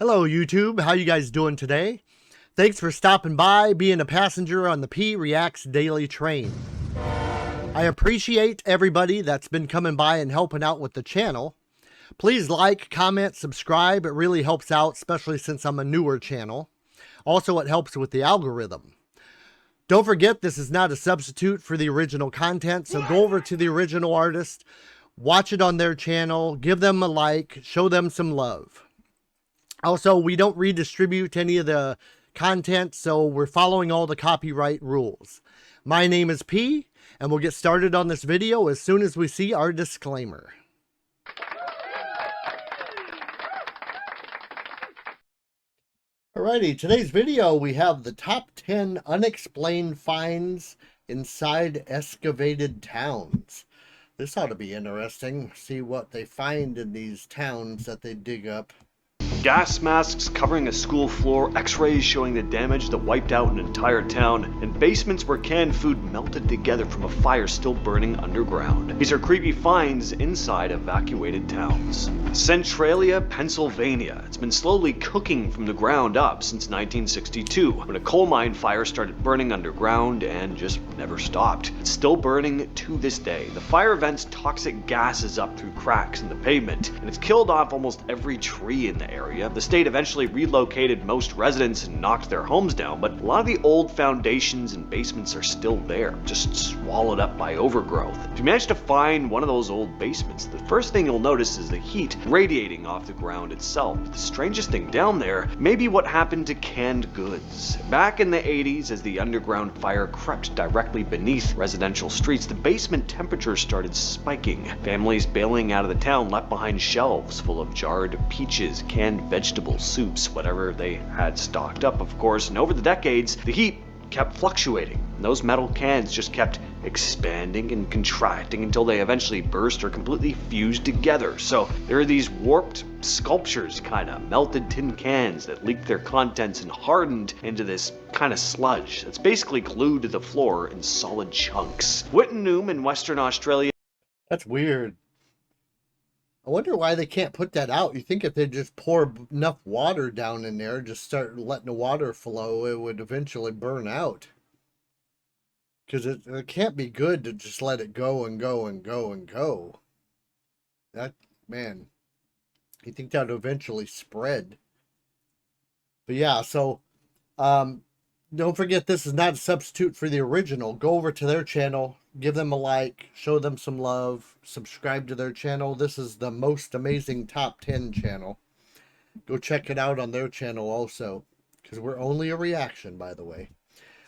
Hello YouTube, how you guys doing today? Thanks for stopping by, being a passenger on the P Reacts Daily Train. I appreciate everybody that's been coming by and helping out with the channel. Please like, comment, subscribe. It really helps out, especially since I'm a newer channel. Also, it helps with the algorithm. Don't forget, this is not a substitute for the original content, so go over to the original artist, watch it on their channel, give them a like, show them some love. Also, we don't redistribute any of the content, so we're following all the copyright rules. My name is P, and we'll get started on this video as soon as we see our disclaimer. Alrighty, today's video we have the top 10 unexplained finds inside excavated towns. This ought to be interesting. See what they find in these towns that they dig up. Gas masks covering a school floor, x-rays showing the damage that wiped out an entire town, and basements where canned food melted together from a fire still burning underground. These are creepy finds inside evacuated towns. Centralia, Pennsylvania. It's been slowly cooking from the ground up since 1962, when a coal mine fire started burning underground and just never stopped. It's still burning to this day. The fire vents toxic gases up through cracks in the pavement, and it's killed off almost every tree in the area. The state eventually relocated most residents and knocked their homes down, but a lot of the old foundations and basements are still there, just swallowed up by overgrowth. If you manage to find one of those old basements, the first thing you'll notice is the heat radiating off the ground itself. The strangest thing down there may be what happened to canned goods. Back in the 80s, as the underground fire crept directly beneath residential streets, the basement temperature started spiking. Families bailing out of the town left behind shelves full of jarred peaches, canned vegetables, soups, whatever they had stocked up, of course. And over the decades, the heat kept fluctuating. And those metal cans just kept expanding and contracting until they eventually burst or completely fused together. So there are these warped sculptures, kind of melted tin cans that leaked their contents and hardened into this kind of sludge that's basically glued to the floor in solid chunks. Wittenoom in Western Australia. That's weird. I wonder why they can't put that out. You think if they just pour enough water down in there, just start letting the water flow, it would eventually burn out. Because it can't be good to just let it go and go and go and go. That, man, you think that would eventually spread. But yeah, so don't forget, this is not a substitute for the original. Go over to their channel, give them a like, show them some love, subscribe to their channel. This is the most amazing top 10 channel. Go check it out on their channel also, because we're only a reaction, by the way.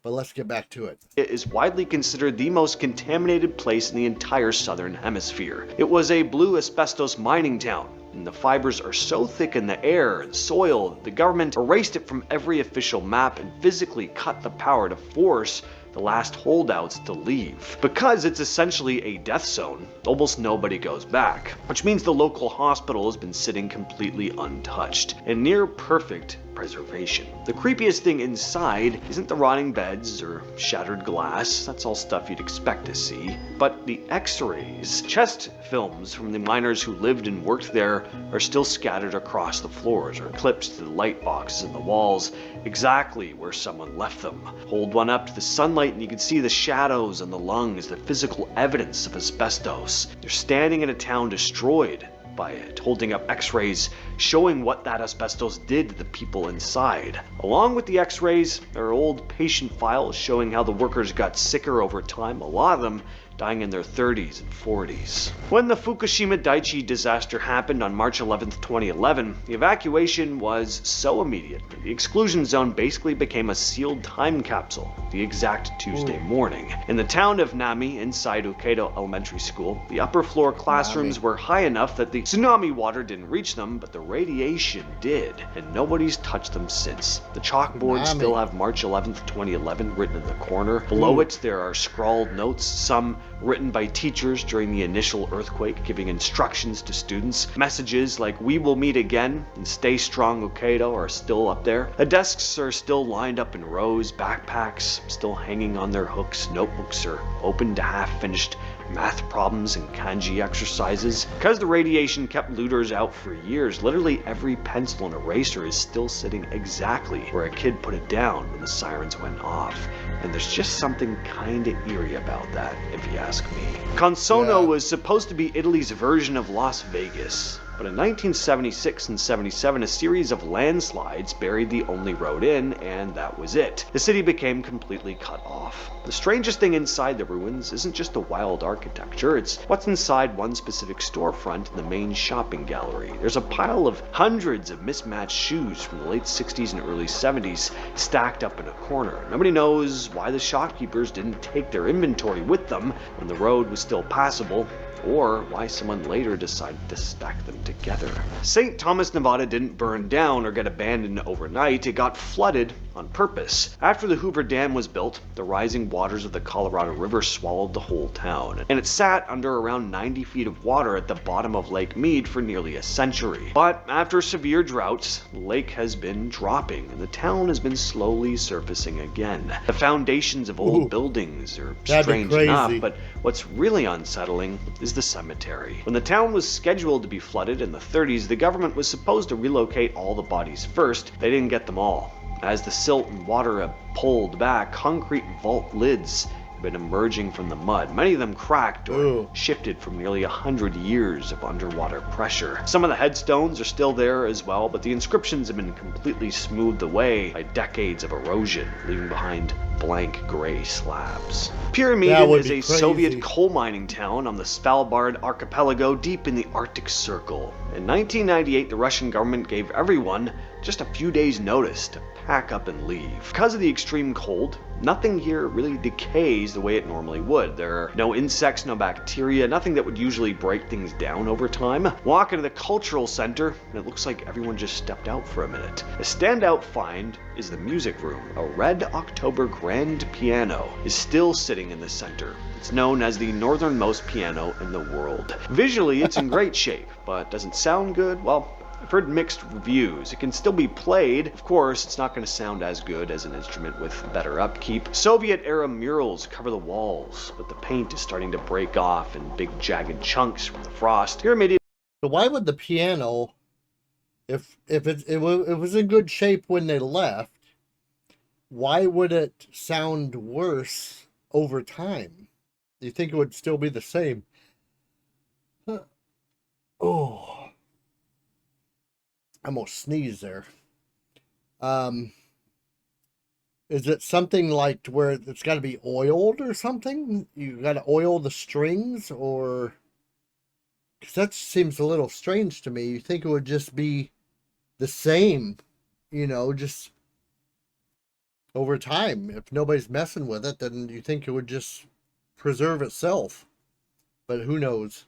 But let's get back to it. It is widely considered the most contaminated place in the entire southern hemisphere. It was a blue asbestos mining town, and the fibers are so thick in the air and soil that the government erased it from every official map and physically cut the power to force the last holdouts to leave. Because it's essentially a death zone, almost nobody goes back, which means the local hospital has been sitting completely untouched and near perfect preservation. The creepiest thing inside isn't the rotting beds or shattered glass, that's all stuff you'd expect to see, but the x-rays. Chest films from the miners who lived and worked there are still scattered across the floors or clipped to the light boxes in the walls, exactly where someone left them. Hold one up to the sunlight and you can see the shadows on the lungs, the physical evidence of asbestos. You're standing in a town destroyed by it, holding up x-rays showing what that asbestos did to the people inside. Along with the x-rays, there are old patient files showing how the workers got sicker over time, a lot of them dying in their 30s and 40s. When the Fukushima Daiichi disaster happened on March 11, 2011, the evacuation was so immediate that the exclusion zone basically became a sealed time capsule the exact Tuesday morning. In the town of Nami, inside Hokkaido Elementary School, the upper floor classrooms were high enough that the tsunami water didn't reach them, but the radiation did, and nobody's touched them since. The chalkboards still have March 11, 2011 written in the corner. Below it, there are scrawled notes, some written by teachers during the initial earthquake, giving instructions to students. Messages like "We will meet again" and "Stay strong Hokkaido" are still up there. The desks are still lined up in rows, backpacks still hanging on their hooks, notebooks are open to half-finished math problems and kanji exercises. Because the radiation kept looters out for years, literally every pencil and eraser is still sitting exactly where a kid put it down when the sirens went off. And there's just something kinda eerie about that, if you ask me. Consono was supposed to be Italy's version of Las Vegas. But in 1976 and 77, a series of landslides buried the only road in, and that was it. The city became completely cut off. The strangest thing inside the ruins isn't just the wild architecture, it's what's inside one specific storefront in the main shopping gallery. There's a pile of hundreds of mismatched shoes from the late 60s and early 70s stacked up in a corner. Nobody knows why the shopkeepers didn't take their inventory with them when the road was still passable, or why someone later decided to stack them together. St. Thomas, Nevada didn't burn down or get abandoned overnight, it got flooded on purpose. After the Hoover Dam was built, the rising waters of the Colorado River swallowed the whole town, and it sat under around 90 feet of water at the bottom of Lake Mead for nearly a century. But after severe droughts, the lake has been dropping, and the town has been slowly surfacing again. The foundations of old buildings are strange enough, but what's really unsettling is the cemetery. When the town was scheduled to be flooded in the 30s, the government was supposed to relocate all the bodies first. They didn't get them all. As the silt and water have pulled back, concrete vault lids have been emerging from the mud. Many of them cracked or shifted from nearly 100 years of underwater pressure. Some of the headstones are still there as well, but the inscriptions have been completely smoothed away by decades of erosion, leaving behind blank gray slabs. Pyramiden is a Soviet coal mining town on the Svalbard archipelago deep in the Arctic Circle. In 1998, the Russian government gave everyone just a few days' notice to pack up and leave. Because of the extreme cold, nothing here really decays the way it normally would. There are no insects, no bacteria, nothing that would usually break things down over time. Walk into the cultural center, and it looks like everyone just stepped out for a minute. A standout find is the music room. A red October grand piano is still sitting in the center. It's known as the northernmost piano in the world. Visually, it's in great shape, but does it sound good? Well, I've heard mixed reviews. It can still be played. Of course, it's not going to sound as good as an instrument with better upkeep. Soviet-era murals cover the walls, but the paint is starting to break off in big jagged chunks from the frost. So why would the piano, if it was in good shape when they left, why would it sound worse over time? Do you think it would still be the same? Oh. I almost sneezed there. Is it something like where it's got to be oiled or something? You got to oil the strings, or because that seems a little strange to me. You think it would just be the same, just over time. If nobody's messing with it, then you think it would just preserve itself. But who knows?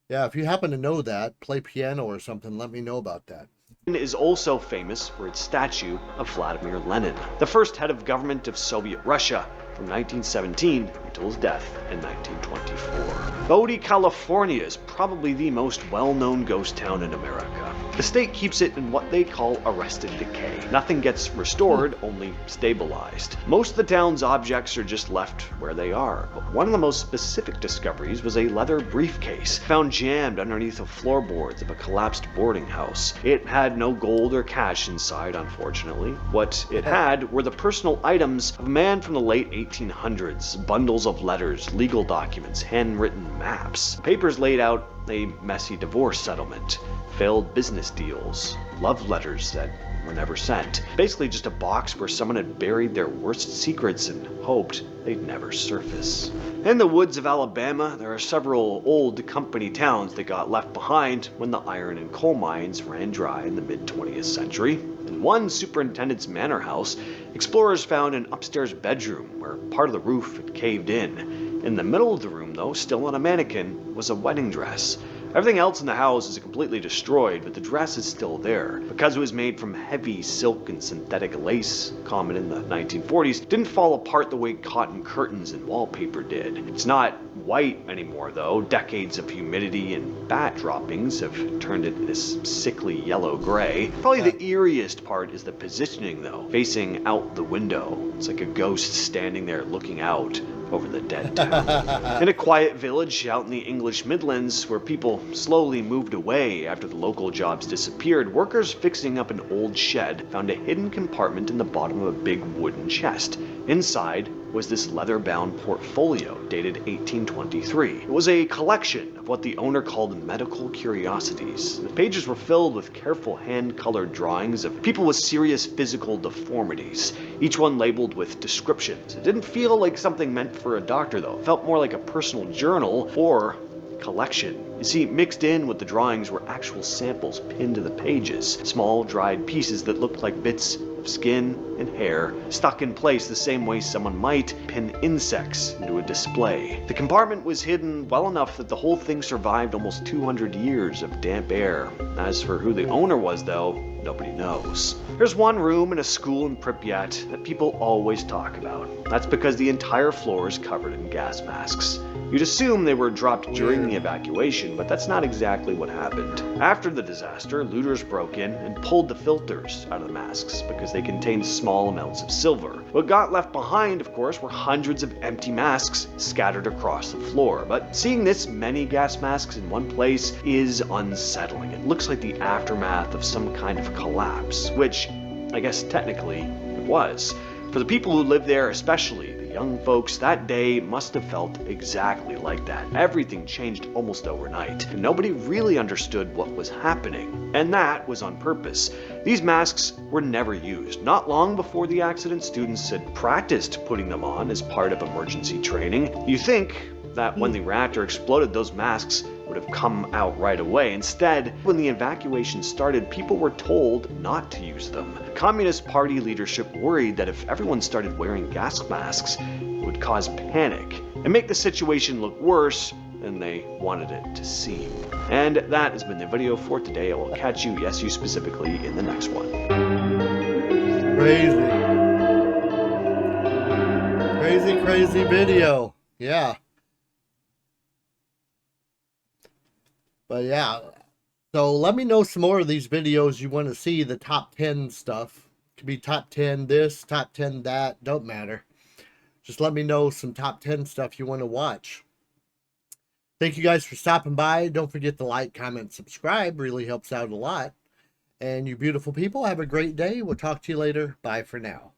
Yeah, if you happen to know that, play piano or something, let me know about that. Is also famous for its statue of Vladimir Lenin, the first head of government of Soviet Russia from 1917 until his death in 1924. Bodie, California is probably the most well-known ghost town in America. The state keeps it in what they call arrested decay. Nothing gets restored, only stabilized. Most of the town's objects are just left where they are, but one of the most specific discoveries was a leather briefcase found jammed underneath the floorboards of a collapsed boarding house. It had no gold or cash inside, unfortunately. What it had were the personal items of a man from the late 1800s, bundles of letters, legal documents, handwritten maps, papers laid out a messy divorce settlement, failed business deals, love letters that were never sent. Basically just a box where someone had buried their worst secrets and hoped they'd never surface. In the woods of Alabama, there are several old company towns that got left behind when the iron and coal mines ran dry in the mid-20th century. In one superintendent's manor house, explorers found an upstairs bedroom where part of the roof had caved in. In the middle of the room, though, still on a mannequin, was a wedding dress. Everything else in the house is completely destroyed, but the dress is still there. Because it was made from heavy silk and synthetic lace, common in the 1940s, it didn't fall apart the way cotton curtains and wallpaper did. It's not white anymore, though. Decades of humidity and bat droppings have turned it this sickly yellow gray. Probably the eeriest part is the positioning, though, facing out the window. It's like a ghost standing there looking out over the dead town. In a quiet village out in the English Midlands, where people slowly moved away after the local jobs disappeared, workers fixing up an old shed found a hidden compartment in the bottom of a big wooden chest. Inside was this leather-bound portfolio dated 1823. It was a collection of what the owner called medical curiosities. The pages were filled with careful hand-colored drawings of people with serious physical deformities, each one labeled with descriptions. It didn't feel like something meant for a doctor, though. It felt more like a personal journal or collection. You see, mixed in with the drawings were actual samples pinned to the pages, small dried pieces that looked like bits of skin and hair, stuck in place the same way someone might pin insects into a display. The compartment was hidden well enough that the whole thing survived almost 200 years of damp air. As for who the owner was, though, nobody knows. There's one room in a school in Pripyat that people always talk about. That's because the entire floor is covered in gas masks. You'd assume they were dropped during the evacuation, but that's not exactly what happened. After the disaster, looters broke in and pulled the filters out of the masks because they contained small amounts of silver. What got left behind, of course, were hundreds of empty masks scattered across the floor. But seeing this many gas masks in one place is unsettling. It looks like the aftermath of some kind of collapse, which I guess technically it was. For the people who lived there, especially the young folks, that day must have felt exactly like that. Everything changed almost overnight, and nobody really understood what was happening. And that was on purpose. These masks were never used. Not long before the accident, students had practiced putting them on as part of emergency training. You think that when the reactor exploded, those masks would have come out right away. Instead, when the evacuation started, people were told not to use them. Communist Party leadership worried that if everyone started wearing gas masks, it would cause panic and make the situation look worse than they wanted it to seem. And that has been the video for today. I will catch you, yes, you specifically, in the next one. Crazy video. Yeah. But yeah, so let me know some more of these videos you want to see, the top 10 stuff. It could be top 10 this, top 10 that, don't matter. Just let me know some top 10 stuff you want to watch. Thank you guys for stopping by. Don't forget to like, comment, subscribe. Really helps out a lot. And you beautiful people, have a great day. We'll talk to you later. Bye for now.